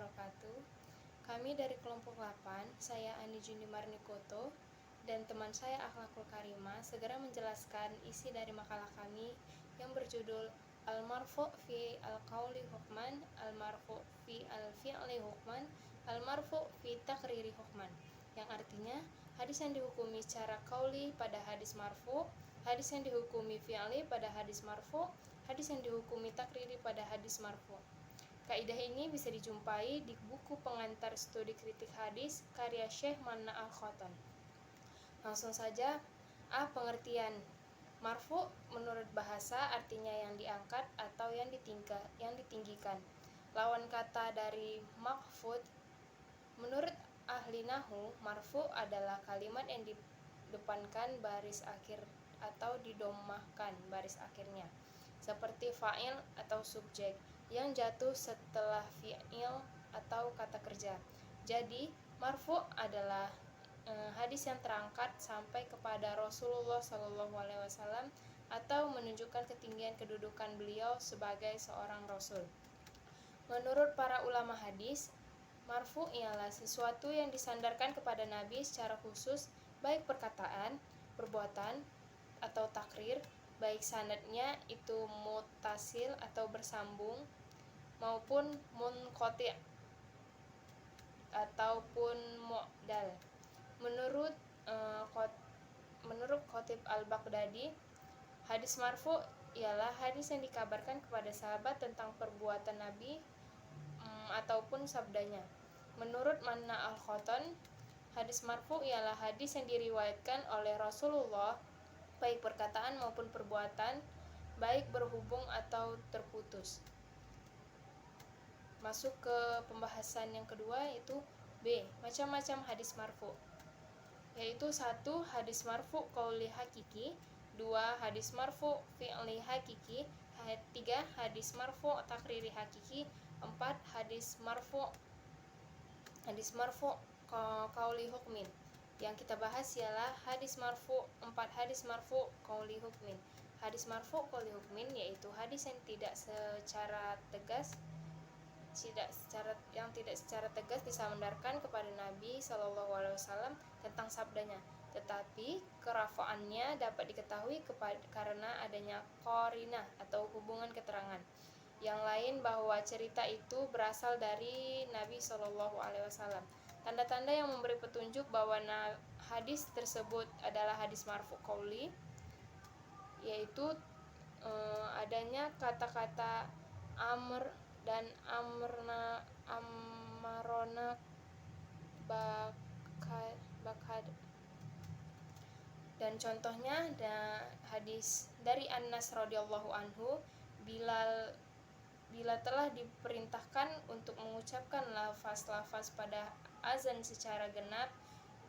wabarakatuh. Kami dari kelompok 8, saya Ani Jundi Marnikoto dan teman saya Akhlakul Karimah segera menjelaskan isi dari makalah kami yang berjudul Al-Marfu fi Al-Qauli Hukman, Al-Marfu fi Al-Fi'li Hukman, Al-Marfu fi Takriri Hukman, yang artinya hadis yang dihukumi secara qauli pada hadis marfu, hadis yang dihukumi fi'li pada hadis marfu, hadis yang dihukumi takriri pada hadis marfu. Kaidah ini bisa dijumpai di buku pengantar studi kritik hadis karya Syekh Manna Al-Khoton. Langsung saja, pengertian marfu menurut bahasa artinya yang diangkat atau yang ditinggikan. Lawan kata dari makhfud. Menurut ahli nahwu, marfu adalah kalimat yang didepankan baris akhir atau didomahkan baris akhirnya, seperti fa'il atau subjek yang jatuh setelah fi'il atau kata kerja. Jadi, marfu adalah hadis yang terangkat sampai kepada Rasulullah SAW atau menunjukkan ketinggian kedudukan beliau sebagai seorang rasul. Menurut para ulama hadis, marfu ialah sesuatu yang disandarkan kepada Nabi secara khusus, baik perkataan, perbuatan, atau takrir, baik sanadnya itu muttasil atau bersambung, maupun munqati' ataupun mu'dal. Menurut Khatib Al-Baghdadi, hadis marfu ialah hadis yang dikabarkan kepada sahabat tentang perbuatan Nabi ataupun sabdanya. Menurut Manna Al-Khoton, hadis marfu ialah hadis yang diriwayatkan oleh Rasulullah, baik perkataan maupun perbuatan, baik berhubung atau terputus. Masuk ke pembahasan yang kedua, yaitu B. Macam-macam hadis marfu, yaitu 1. Hadis marfu qauli hakiki, 2. Hadis marfu fi'li hakiki, 3. Hadis marfu takriri hakiki, 4. Hadis marfu qauli hukmin. Yang kita bahas ialah hadis marfu 4 hadis marfu qauli hukmin. Hadis marfu qauli hukmin yaitu hadis yang tidak secara tegas disandarkan kepada Nabi SAW tentang sabdanya, tetapi kerafaannya dapat diketahui karena adanya qarinah atau hubungan keterangan yang lain bahwa cerita itu berasal dari Nabi SAW. Tanda-tanda yang memberi petunjuk bahwa hadis tersebut adalah hadis marfu qauli yaitu adanya kata-kata amr dan amarona bakhad. Dan contohnya hadis dari Anas radhiyallahu anhu, bila telah diperintahkan untuk mengucapkan lafaz-lafaz pada azan secara genap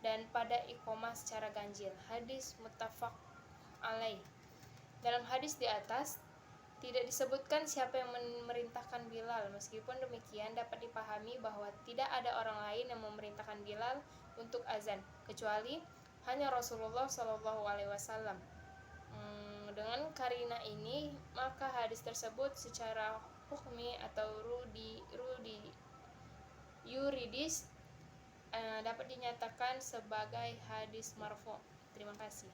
dan pada iqamah secara ganjil. Hadis muttafaq alaih. Dalam hadis di atas tidak disebutkan siapa yang memerintahkan Bilal. Meskipun demikian, dapat dipahami bahwa tidak ada orang lain yang memerintahkan Bilal untuk azan kecuali hanya Rasulullah SAW. Dengan karina ini, maka hadis tersebut secara hukmi atau yuridis dapat dinyatakan sebagai hadis marfu. Terima kasih.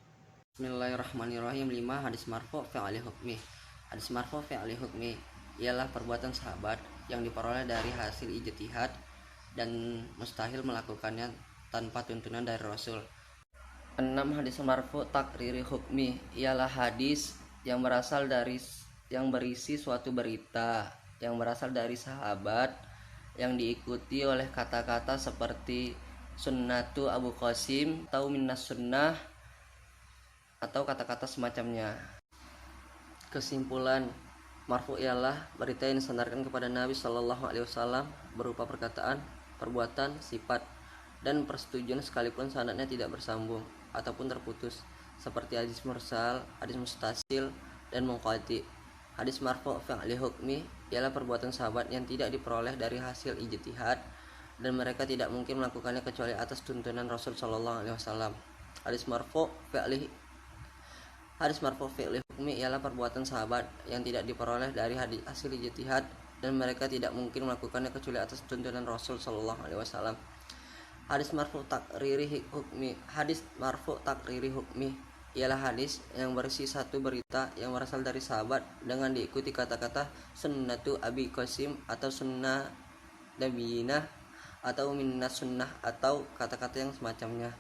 Bismillahirrahmanirrahim. 5. Hadis marfu fi'li hukmi. Hadis marfu fi'li hukmi ialah perbuatan sahabat yang diperoleh dari hasil ijtihad dan mustahil melakukannya tanpa tuntunan dari Rasul. 6. Hadis marfu takriri hukmi ialah hadis yang berisi suatu berita yang berasal dari sahabat yang diikuti oleh kata-kata seperti sunnatu Abu Qasim atau minnas sunnah atau kata-kata semacamnya. Kesimpulan, marfu ialah berita yang disandarkan kepada Nabi SAW berupa perkataan, perbuatan, sifat, dan persetujuan sekalipun sanadnya tidak bersambung ataupun terputus, seperti hadis mursal, hadis mustasil, dan munqati. Hadis marfu fi'li hukmi ialah perbuatan sahabat yang tidak diperoleh dari hasil ijtihad dan mereka tidak mungkin melakukannya kecuali atas tuntunan Rasul SAW. Hadis marfu fi'li hukmi ialah perbuatan sahabat yang tidak diperoleh dari hasil ijtihad dan mereka tidak mungkin melakukannya kecuali atas tuntunan Rasul Shallallahu Alaihi Wasallam. Hadis marfu takriri hukmi ialah hadis yang berisi satu berita yang berasal dari sahabat dengan diikuti kata-kata sunnatu Abi Qasim atau sunnah nabiyina atau minnas sunnah atau kata-kata yang semacamnya.